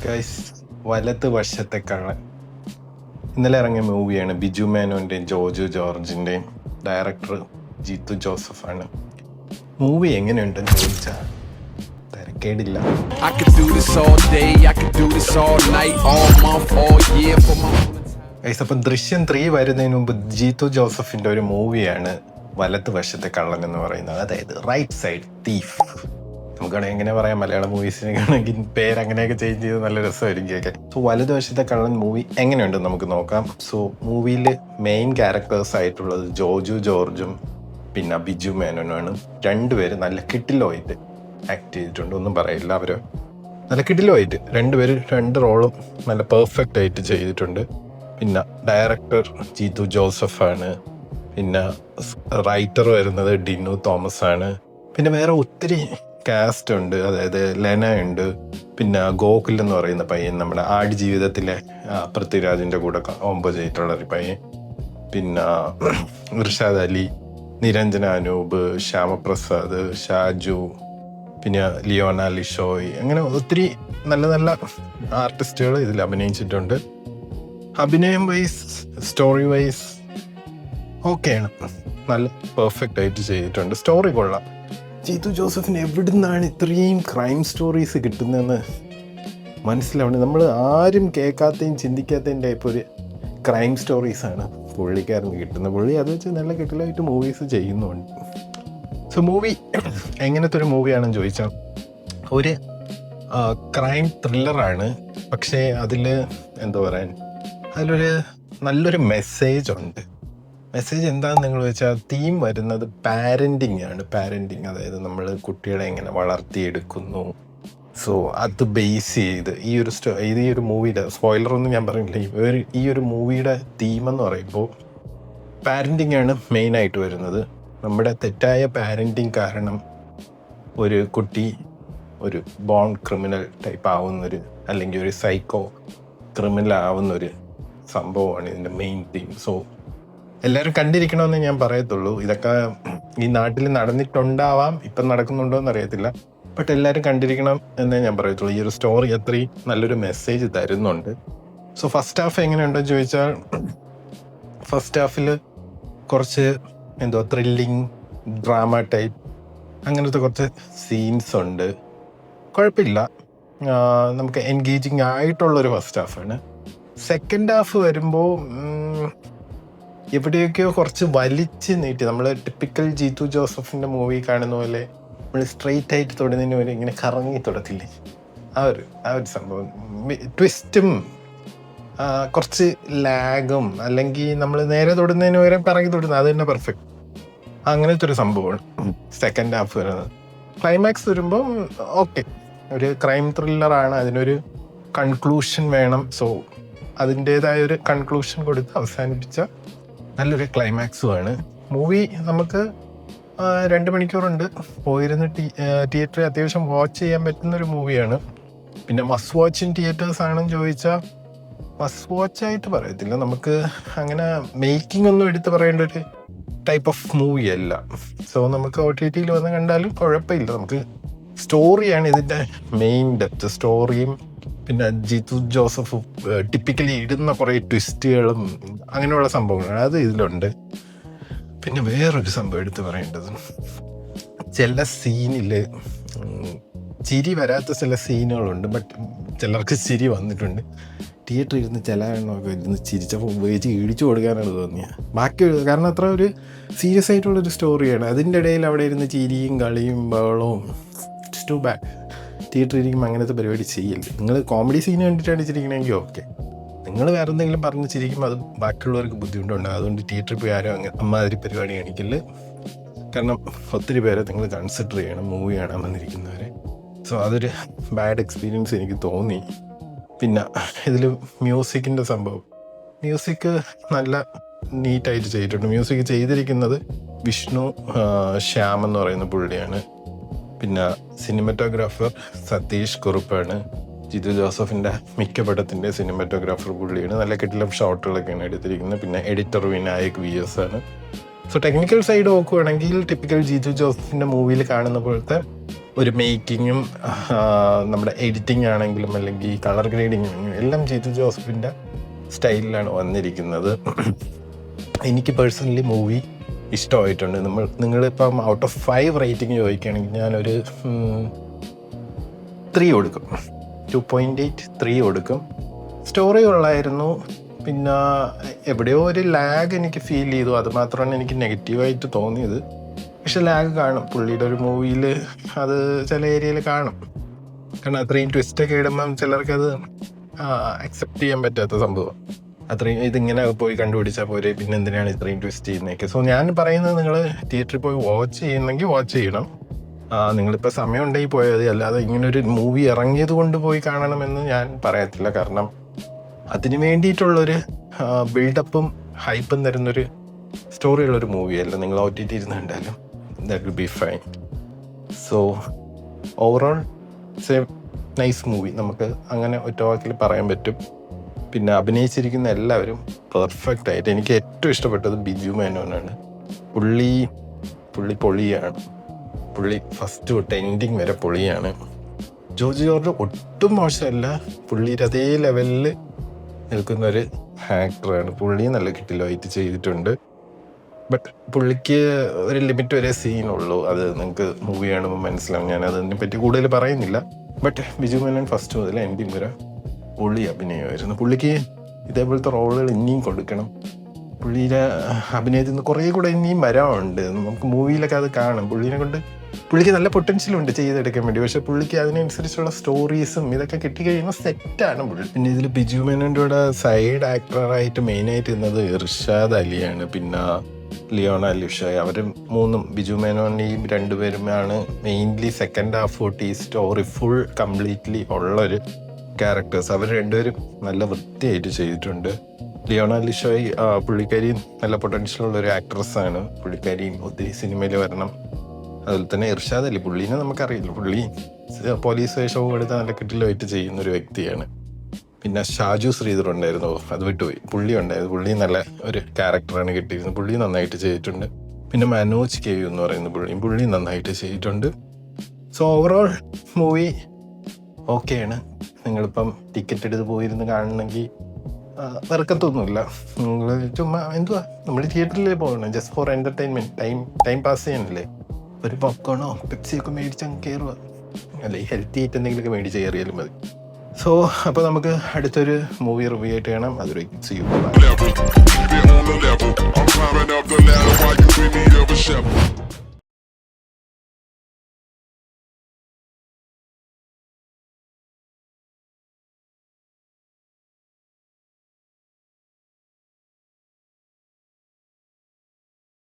Guys, വലത് വശത്തെ കള്ളൻ ഇന്നലെ ഇറങ്ങിയ മൂവിയാണ്. ബിജു മേനോൻ്റെയും ജോജു ജോർജിൻ്റെയും. ഡയറക്ടർ ജീത്തു ജോസഫാണ്. മൂവി എങ്ങനെയുണ്ടെന്ന് ചോദിച്ചാൽ തിരക്കേടില്ല. ഗൈസ്, അപ്പം ദൃശ്യം 3 വരുന്നതിന് മുമ്പ് ജീത്തു ജോസഫിൻ്റെ ഒരു മൂവിയാണ് വലത് വശത്തെ കള്ളൻ എന്ന് പറയുന്നത്. അതായത് റൈറ്റ് സൈഡ് തീഫ്. നമുക്കാണെങ്കിൽ എങ്ങനെ പറയാം, മലയാളം മൂവീസിനാണെങ്കിൽ പേരങ്ങനെയൊക്കെ ചേഞ്ച് ചെയ്ത് നല്ല രസമായിരിക്കും കേൾക്കാൻ. സോ വലതുവശത്തെ കള്ളൻ മൂവി എങ്ങനെയുണ്ടെന്ന് നമുക്ക് നോക്കാം. സോ മൂവിയിൽ മെയിൻ ക്യാരക്ടേഴ്സ് ആയിട്ടുള്ളത് ജോജു ജോർജും പിന്നെ ബിജു മേനോനുമാണ്. രണ്ടുപേര് നല്ല കിട്ടിലുമായിട്ട് ആക്ട് ചെയ്തിട്ടുണ്ട്. ഒന്നും പറയില്ല, അവർ നല്ല കിട്ടിലുമായിട്ട് രണ്ടുപേര് രണ്ട് റോളും നല്ല പെർഫെക്റ്റ് ആയിട്ട് ചെയ്തിട്ടുണ്ട്. പിന്നെ ഡയറക്ടർ ജീത്തു ജോസഫാണ്. പിന്നെ റൈറ്റർ വരുന്നത് ഡിനു തോമസ് ആണ്. പിന്നെ വേറെ ഒത്തിരി കാസ്റ്റ് ഉണ്ട്. അതായത് ലെന ഉണ്ട്, പിന്നെ ഗോകുൽ എന്ന് പറയുന്ന പയ്യൻ, നമ്മുടെ ആട് ജീവിതത്തിലെ പൃഥ്വിരാജിൻ്റെ കൂടെ കോമ്പോ ചെയ്തിട്ടുള്ളൊരു പയ്യൻ, പിന്നെ ഇർഷാദ് അലി, നിരഞ്ജന അനൂപ്, ശ്യാമപ്രസാദ്, ഷാജു, പിന്നെ ലിയോണ ലിഷോയ്, അങ്ങനെ ഒത്തിരി നല്ല നല്ല ആർട്ടിസ്റ്റുകൾ ഇതിൽ അഭിനയിച്ചിട്ടുണ്ട്. അഭിനയം വൈസ്, സ്റ്റോറി വൈസ് ഓക്കെയാണ്, നല്ല പെർഫെക്റ്റ് ആയിട്ട് ചെയ്തിട്ടുണ്ട്. സ്റ്റോറി കൊള്ളാം. ജീത്തു ജോസഫിന് എവിടെ നിന്നാണ് ഇത്രയും ക്രൈം സ്റ്റോറീസ് കിട്ടുന്നതെന്ന് മനസ്സിലാവുന്നത്. നമ്മൾ ആരും കേൾക്കാത്തയും ചിന്തിക്കാത്തതിൻ്റെ ടൈപ്പ് ഒരു ക്രൈം സ്റ്റോറീസാണ് പുള്ളിക്കാരന് കിട്ടുന്നത്. പുള്ളി അത് വെച്ച് നല്ല കിട്ടലായിട്ട് മൂവീസ് ചെയ്യുന്നുണ്ട്. സോ മൂവി എങ്ങനത്തെ ഒരു മൂവിയാണെന്ന് ചോദിച്ചാൽ ഒരു ക്രൈം ത്രില്ലറാണ്. പക്ഷേ അതിൽ എന്താ പറയാൻ, അതിലൊരു നല്ലൊരു മെസ്സേജ് ഉണ്ട്. മെസ്സേജ് എന്താണെന്ന് നിങ്ങൾ വെച്ചാൽ തീം വരുന്നത് പാരൻറ്റിങ് ആണ്. പാരൻറ്റിങ്, അതായത് നമ്മൾ കുട്ടികളെ എങ്ങനെ വളർത്തിയെടുക്കുന്നു. സോ അത് ബേസ് ചെയ്ത് ഈ ഒരു മൂവിയുടെ സ്പോയിലറൊന്നും ഞാൻ പറയുന്നില്ല. ഈ ഒരു മൂവിയുടെ തീമെന്ന് പറയുമ്പോൾ പാരൻറ്റിങ് ആണ് മെയിനായിട്ട് വരുന്നത്. നമ്മുടെ തെറ്റായ പാരൻറ്റിങ് കാരണം ഒരു കുട്ടി ഒരു ബോൺ ക്രിമിനൽ ടൈപ്പ് ആവുന്നൊരു, അല്ലെങ്കിൽ ഒരു സൈക്കോ ക്രിമിനൽ ആവുന്നൊരു സംഭവമാണ് ഇതിൻ്റെ മെയിൻ തീം. സോ എല്ലാവരും കണ്ടിരിക്കണമെന്ന് ഞാൻ പറയത്തുള്ളൂ. ഇതൊക്കെ ഈ നാട്ടിൽ നടന്നിട്ടുണ്ടാവാം, ഇപ്പം നടക്കുന്നുണ്ടോ എന്ന് അറിയത്തില്ല. ബട്ട് എല്ലാവരും കണ്ടിരിക്കണം എന്നേ ഞാൻ പറയത്തുള്ളൂ. ഈ ഒരു സ്റ്റോറി അത്രയും നല്ലൊരു മെസ്സേജ് തരുന്നുണ്ട്. സോ ഫസ്റ്റ് ഹാഫ് എങ്ങനെയുണ്ടെന്ന് ചോദിച്ചാൽ, ഫസ്റ്റ് ഹാഫിൽ കുറച്ച് ത്രില്ലിങ് ഡ്രാമ ടൈപ്പ് അങ്ങനത്തെ കുറച്ച് സീൻസ് ഉണ്ട്. കുഴപ്പമില്ല, നമുക്ക് എൻഗേജിങ് ആയിട്ടുള്ളൊരു ഫസ്റ്റ് ഹാഫാണ്. സെക്കൻഡ് ഹാഫ് വരുമ്പോൾ എവിടെയൊക്കെയോ കുറച്ച് വലിച്ച് നീട്ടി, നമ്മൾ ടിപ്പിക്കൽ ജീത്തു ജോസഫിൻ്റെ മൂവി കാണുന്ന പോലെ നമ്മൾ സ്ട്രെയിറ്റ് ആയിട്ട് തൊടുന്നതിന് പോലെ ഇങ്ങനെ കറങ്ങി തൊടത്തില്ലേ, ആ ഒരു സംഭവം. ട്വിസ്റ്റും കുറച്ച് ലാഗും, അല്ലെങ്കിൽ നമ്മൾ നേരെ തൊടുന്നതിന് പകരം കറങ്ങി തൊടുന്നത്, അത് തന്നെ പെർഫെക്റ്റ്. അങ്ങനത്തെ ഒരു സംഭവമാണ് സെക്കൻഡ് ഹാഫ് വരുന്നത്. ക്ലൈമാക്സ് വരുമ്പോൾ ഓക്കെ, ഒരു ക്രൈം ത്രില്ലറാണ്, അതിനൊരു കൺക്ലൂഷൻ വേണം. സോ അതിൻ്റേതായ ഒരു കൺക്ലൂഷൻ കൊടുത്ത് അവസാനിപ്പിച്ച നല്ലൊരു ക്ലൈമാക്സുമാണ്. മൂവി നമുക്ക് 2 മണിക്കൂറുണ്ട്. പോയിരുന്ന് തിയേറ്ററിൽ അത്യാവശ്യം വാച്ച് ചെയ്യാൻ പറ്റുന്നൊരു മൂവിയാണ്. പിന്നെ മസ്റ്റ് വാച്ച് ഇൻ തിയേറ്റേഴ്സ് ആണെന്ന് ചോദിച്ചാൽ മസ്റ്റ് വാച്ചായിട്ട് പറയത്തില്ല. നമുക്ക് അങ്ങനെ മേക്കിംഗ് ഒന്നും എടുത്ത് പറയേണ്ട ഒരു ടൈപ്പ് ഓഫ് മൂവി അല്ല. സോ നമുക്ക് OTT വന്ന് കണ്ടാലും കുഴപ്പമില്ല. നമുക്ക് സ്റ്റോറിയാണ് ഇതിൻ്റെ മെയിൻ ഡെപ്ത്. സ്റ്റോറിയും പിന്നെ ജീത്തു ജോസഫ് ടിപ്പിക്കലി ഇടുന്ന കുറേ ട്വിസ്റ്റുകളും അങ്ങനെയുള്ള സംഭവങ്ങളാണ് അത് ഇതിലുണ്ട്. പിന്നെ വേറൊരു സംഭവം എടുത്ത് പറയേണ്ടത്, ചില സീനിൽ ചിരി വരാത്ത ചില സീനുകളുണ്ട്. ബട്ട് ചിലർക്ക് ചിരി വന്നിട്ടുണ്ട്. തിയേറ്ററിൽ ഇരുന്ന് ചില എണ്ണമൊക്കെ ഇരുന്ന് ചിരിച്ചപ്പോൾ ഉപയോഗിച്ച് ഇടിച്ചു കൊടുക്കാനാണ് തോന്നിയത്. ബാക്കി കാരണം അത്ര ഒരു സീരിയസ് ആയിട്ടുള്ളൊരു സ്റ്റോറിയാണ്. അതിൻ്റെ ഇടയിൽ അവിടെ ഇരുന്ന് ചിരിയും കളിയും ബഹളവും, ഇറ്റ്സ് ടു ബാഡ്. തിയേറ്ററിൽ ഇരിക്കുമ്പോൾ അങ്ങനത്തെ പരിപാടി ചെയ്യല്ലേ. നിങ്ങൾ കോമഡി സീൻ കണ്ടിട്ടാണ് ചിരിക്കണമെങ്കിൽ ഓക്കെ, നിങ്ങൾ വേറെ എന്തെങ്കിലും പറഞ്ഞ് ചിരിക്കുമ്പോൾ അത് ബാക്കിയുള്ളവർക്ക് ബുദ്ധിമുട്ടുണ്ട്. അതുകൊണ്ട് തിയേറ്ററിൽ പോയി ആരും അമ്മാതിരി പരിപാടി കാണിക്കല്. കാരണം ഒത്തിരി പേരെ നിങ്ങൾ കൺസിഡർ ചെയ്യണം മൂവി കാണാൻ വന്നിരിക്കുന്നവരെ. സോ അതൊരു ബാഡ് എക്സ്പീരിയൻസ് എനിക്ക് തോന്നി. പിന്നെ ഇതിൽ മ്യൂസിക്കിൻ്റെ സംഭവം, മ്യൂസിക് നല്ല നീറ്റായിട്ട് ചെയ്തിട്ടുണ്ട്. മ്യൂസിക് ചെയ്തിരിക്കുന്നത് വിഷ്ണു ശ്യാം എന്ന് പറയുന്ന പുള്ളിയാണ്. പിന്നെ സിനിമറ്റോഗ്രാഫർ സതീഷ് കുറുപ്പാണ്. ജീത്തു ജോസഫിൻ്റെ മിക്ക പടത്തിൻ്റെ സിനിമറ്റോഗ്രാഫർ പുള്ളിയാണ്. നല്ല കിടിലം ഷോട്ടുകളൊക്കെയാണ് എടുത്തിരിക്കുന്നത്. പിന്നെ എഡിറ്റർ വിനായക് VS ആണ്. സോ ടെക്നിക്കൽ സൈഡ് നോക്കുകയാണെങ്കിൽ ടിപ്പിക്കൽ ജീത്തു ജോസഫിൻ്റെ മൂവിയിൽ കാണുന്ന പോലത്തെ ഒരു മേക്കിങ്ങും നമ്മുടെ എഡിറ്റിംഗ് ആണെങ്കിലും അല്ലെങ്കിൽ കളർ ഗ്രേഡിങ് എല്ലാം ജീത്തു ജോസഫിൻ്റെ സ്റ്റൈലിലാണ് വന്നിരിക്കുന്നത്. എനിക്ക് പേഴ്സണലി മൂവി ഇഷ്ടമായിട്ടുണ്ട്. നിങ്ങളിപ്പം ഔട്ട് ഓഫ് 5 റേറ്റിംഗ് ചോദിക്കുകയാണെങ്കിൽ ഞാനൊരു 3 കൊടുക്കും. 2.8 3 കൊടുക്കും. സ്റ്റോറി ഉള്ളായിരുന്നു. പിന്നെ എവിടെയോ ഒരു ലാഗ് എനിക്ക് ഫീൽ ചെയ്തു. അത് മാത്രമാണ് എനിക്ക് നെഗറ്റീവായിട്ട് തോന്നിയത്. പക്ഷെ ലാഗ് കാണും പുള്ളിയുടെ ഒരു മൂവിയിൽ, അത് ചില ഏരിയയിൽ കാണും. കാരണം അത്രയും ട്വിസ്റ്റൊക്കെ ഇടുമ്പം ചിലർക്കത് അക്സെപ്റ്റ് ചെയ്യാൻ പറ്റാത്ത സംഭവം. അത്രയും ഇതിങ്ങനെ പോയി കണ്ടുപിടിച്ചാൽ പോരെ, പിന്നെ എന്തിനാണ് ഇത്രയും ട്വിസ്റ്റ് ചെയ്യുന്നതൊക്കെ. സോ ഞാൻ പറയുന്നത്, നിങ്ങൾ തിയേറ്ററിൽ പോയി വാച്ച് ചെയ്യുന്നെങ്കിൽ വാച്ച് ചെയ്യണം. നിങ്ങളിപ്പോൾ സമയം ഉണ്ടെങ്കിൽ പോയാൽ മതി. അല്ലാതെ ഇങ്ങനൊരു മൂവി ഇറങ്ങിയത് കൊണ്ട് പോയി കാണണമെന്ന് ഞാൻ പറയത്തില്ല. കാരണം അതിന് വേണ്ടിയിട്ടുള്ളൊരു ബിൽഡപ്പും ഹൈപ്പും തരുന്നൊരു സ്റ്റോറിയുള്ളൊരു മൂവിയല്ല. നിങ്ങൾ OTT ഇരുന്ന് കണ്ടാലും that will be fine. So overall it's A nice movie, നമുക്ക് അങ്ങനെ ഒറ്റ വാക്കിൽ പറയാൻ പറ്റും. പിന്നെ അഭിനയിച്ചിരിക്കുന്ന എല്ലാവരും പെർഫെക്റ്റ് ആയിട്ട്. എനിക്ക് ഏറ്റവും ഇഷ്ടപ്പെട്ടത് ബിജു മേനോനാണ്. പുള്ളി പൊളിയാണ്. പുള്ളി ഫസ്റ്റ് തൊട്ട് എൻഡിങ് വരെ പൊളിയാണ്. ജോർജ് ജോർജ് ഒട്ടും മോശമല്ല. പുള്ളിയുടെ അതേ ലെവലിൽ നിൽക്കുന്നൊരു ആക്ടറാണ്. പുള്ളി നല്ല കിട്ടിലായിട്ട് ചെയ്തിട്ടുണ്ട്. ബട്ട് പുള്ളിക്ക് ഒരു ലിമിറ്റ് വരെ സീനുള്ളൂ. അത് നിങ്ങൾക്ക് മൂവി കാണുമ്പോൾ മനസ്സിലാവും. ഞാൻ അതിനെ പറ്റി കൂടുതൽ പറയുന്നില്ല. ബട്ട് ബിജു മേനോൻ ഫസ്റ്റ് മുതൽ എൻഡിങ് വരെ പുള്ളി അഭിനയമായിരുന്നു. പുള്ളിക്ക് ഇതേപോലത്തെ റോളുകൾ ഇനിയും കൊടുക്കണം. പുള്ളിയുടെ അഭിനയത്തിൽ നിന്ന് കുറേ കൂടെ ഇനിയും വരാനുണ്ട്. നമുക്ക് മൂവിയിലൊക്കെ അത് കാണും. പുള്ളിക്ക് നല്ല പൊട്ടൻഷ്യലുണ്ട് ചെയ്തെടുക്കാൻ വേണ്ടി. പക്ഷെ പുള്ളിക്ക് അതിനനുസരിച്ചുള്ള സ്റ്റോറീസും ഇതൊക്കെ കിട്ടിക്കഴിയുമ്പോൾ സെറ്റാണ് പുള്ളി. പിന്നെ ഇതിൽ ബിജു മേനോൻ്റെ കൂടെ സൈഡ് ആക്ടറായിട്ട് മെയിനായിട്ട് ഇരുന്നത് ഇർഷാദ് അലിയാണ്. പിന്നെ ലിയോണ ലിഷോയ്. അവർ മൂന്നും, ബിജു മേനോനെയും രണ്ടുപേരുമാണ് മെയിൻലി സെക്കൻഡ് ഹാഫ് തൊട്ട് ഈ സ്റ്റോറി ഫുൾ കംപ്ലീറ്റ്ലി ഉള്ളൊരു ക്യാരക്ടേഴ്സ്. അവർ രണ്ടുപേരും നല്ല വൃത്തിയായിട്ട് ചെയ്തിട്ടുണ്ട്. ലിയോണ ലിഷോയ് പുള്ളിക്കാരിയും നല്ല പൊട്ടൻഷ്യലുള്ള ഒരു ആക്ട്രസ്സാണ്. പുള്ളിക്കാരിയും ഒത്തിരി സിനിമയിൽ വരണം. അതുപോലെ തന്നെ ഇർഷാദ് അലി, പുള്ളീനെ നമുക്കറിയില്ല. പുള്ളി പോലീസ് വേഷവും എടുത്ത് നല്ല കിട്ടിലായിട്ട് ചെയ്യുന്നൊരു വ്യക്തിയാണ്. പിന്നെ ഷാജു ശ്രീധർ ഉണ്ടായിരുന്നു, അത് വിട്ടുപോയി. പുള്ളി ഉണ്ടായിരുന്നു. പുള്ളി നല്ല ഒരു ക്യാരക്ടറാണ് കിട്ടിയിരുന്നത്. പുള്ളി നന്നായിട്ട് ചെയ്തിട്ടുണ്ട്. പിന്നെ മനോജ് കെ എന്ന് പറയുന്ന പുള്ളി നന്നായിട്ട് ചെയ്തിട്ടുണ്ട്. സോ ഓവറോൾ മൂവി ഓക്കെയാണ്. നിങ്ങളിപ്പം ടിക്കറ്റ് എടുത്ത് പോയിരുന്ന് കാണണമെങ്കിൽ വെറുക്കത്തൊന്നുമില്ല. നിങ്ങൾ ചുമ്മാ നമ്മൾ തിയേറ്ററിലേ പോകണം, just for entertainment, time pass ചെയ്യാനല്ലേ. ഒരു പോപ്കോണോ പെപ്സിയൊക്കെ മേടിച്ചങ്ങ് കയറുക, അല്ലെ ഹെൽത്തി ആയിട്ട് എന്തെങ്കിലുമൊക്കെ മേടിച്ച് കയറിയാലും മതി. സോ അപ്പോൾ നമുക്ക് അടുത്തൊരു മൂവി റിവ്യൂ ആയിട്ട് കാണാം. അതൊരു see you.